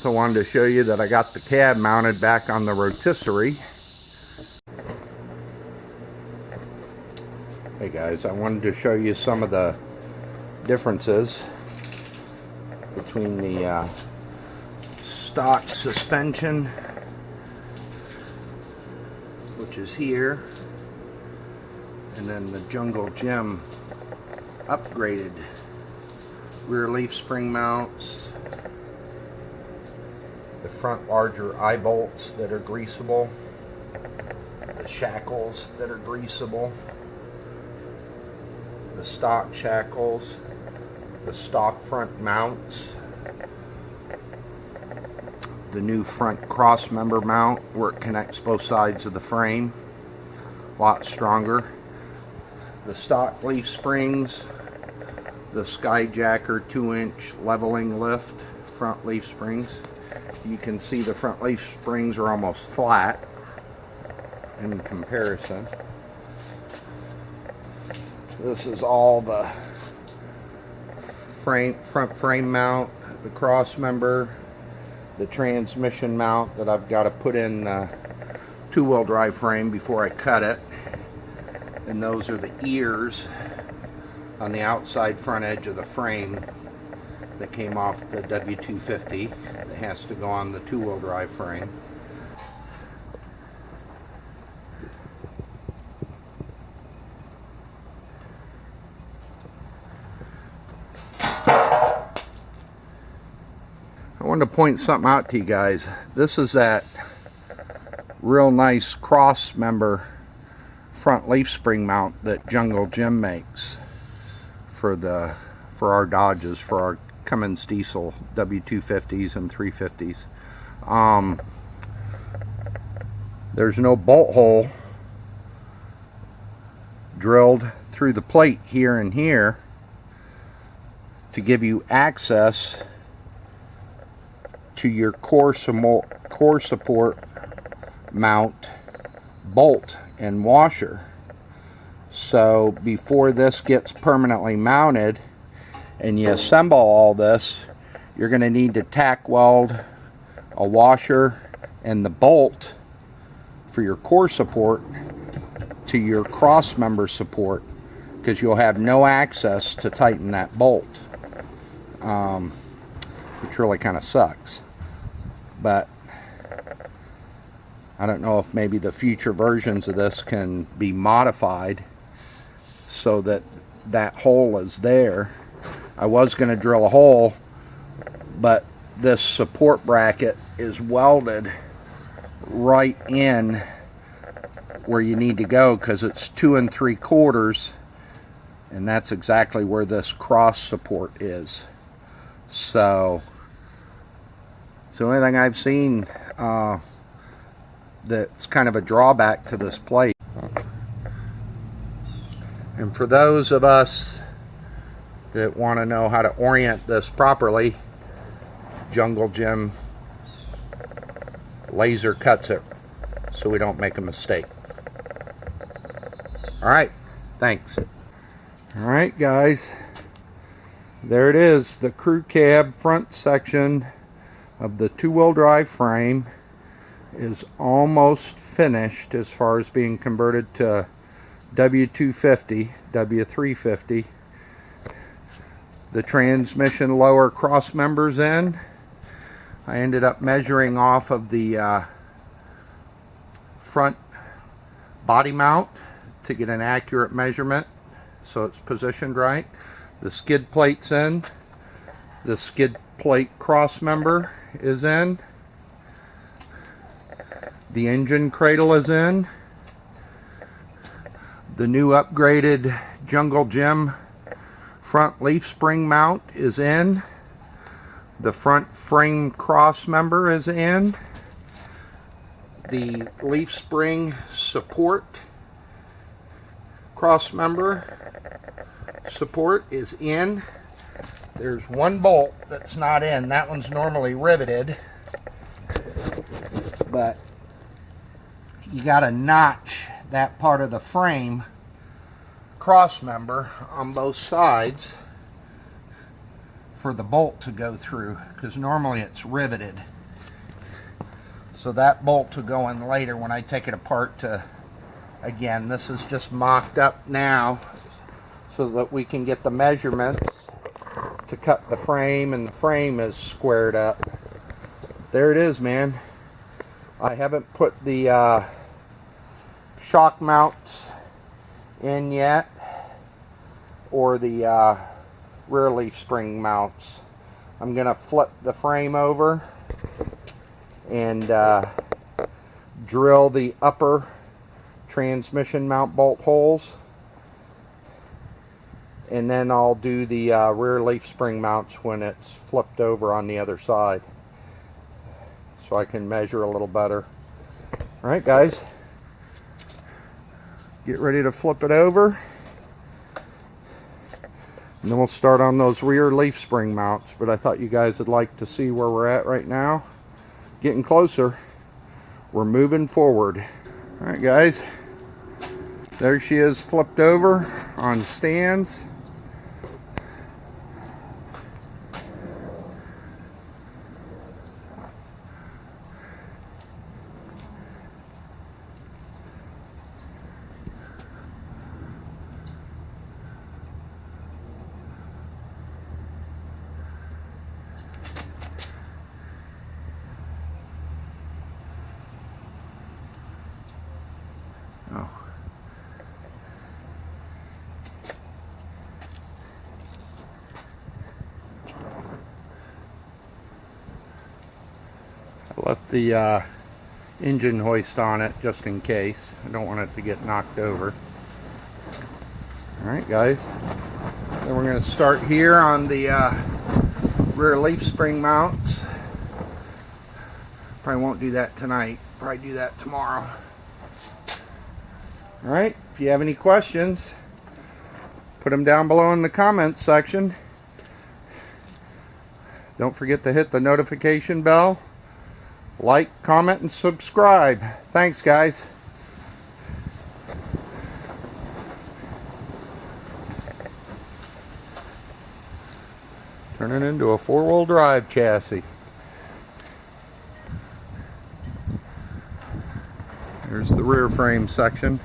Also wanted to show you that I got the cab mounted back on the rotisserie. Hey guys, I wanted to show you some of the differences between the stock suspension, which is here, and then the Jungle Gym upgraded rear leaf spring mounts, the front larger eye bolts that are greasable, the shackles that are greasable, the stock shackles, the stock front mounts, the new front cross member mount where it connects both sides of the frame, a lot stronger, the stock leaf springs, the Skyjacker 2-inch leveling lift front leaf springs. You can see the front leaf springs are almost flat in comparison. This is all the front frame mount, the cross member, the transmission mount that I've got to put in two-wheel drive frame before I cut it. And those are the ears on the outside front edge of the frame that came off the W-350 that has to go on the two-wheel drive frame. I wanted to point something out to you guys. This is that real nice cross member front leaf spring mount that Jungle Gym makes for our Dodges, for our Cummins diesel W-250s and 350s. There's no bolt hole drilled through the plate here and here to give you access to your core support mount bolt and washer. So before this gets permanently mounted and you assemble all this, you're going to need to tack weld a washer and the bolt for your core support to your cross member support, because you'll have no access to tighten that bolt, which really kind of sucks. But I don't know if maybe the future versions of this can be modified so that that hole is there. I was going to drill a hole, but this support bracket is welded right in where you need to go because it's 2 3/4, and that's exactly where this cross support is. So it's the only thing I've seen that's kind of a drawback to this plate. And for those of us that want to know how to orient this properly, Jungle Gym laser cuts it so we don't make a mistake. Alright, thanks. Alright guys, there it is, the crew cab front section of the two-wheel drive frame is almost finished as far as being converted to W-250, W-350. The transmission lower cross members in. I ended up measuring off of the front body mount to get an accurate measurement so it's positioned right. The skid plate's in. The skid plate cross member is in. The engine cradle is in. The new upgraded Jungle Gym front leaf spring mount is in. The front frame cross member is in. The leaf spring support cross member support is in. There's one bolt that's not in. That one's normally riveted, but you got to notch that part of the frame cross member on both sides for the bolt to go through, because normally it's riveted. So that bolt will go in later when I take it apart to, again, this is just mocked up now so that we can get the measurements to cut the frame, and the frame is squared up. There it is, man. I haven't put the shock mounts in yet, or the rear leaf spring mounts. I'm gonna flip the frame over and drill the upper transmission mount bolt holes, and then I'll do the rear leaf spring mounts when it's flipped over on the other side, so I can measure a little better. All right, guys, get ready to flip it over, and then we'll start on those rear leaf spring mounts. But I thought you guys would like to see where we're at right now. Getting closer. We're moving forward. All right, guys, there she is, flipped over on stands. Oh. I left the engine hoist on it just in case. I don't want it to get knocked over. Alright, guys, then we're going to start here on the rear leaf spring mounts. Probably won't do that tonight, probably do that tomorrow. Alright, if you have any questions, put them down below in the comments section. Don't forget to hit the notification bell, like, comment, and subscribe. Thanks, guys. Turning into a four-wheel drive chassis. Here's the rear frame section.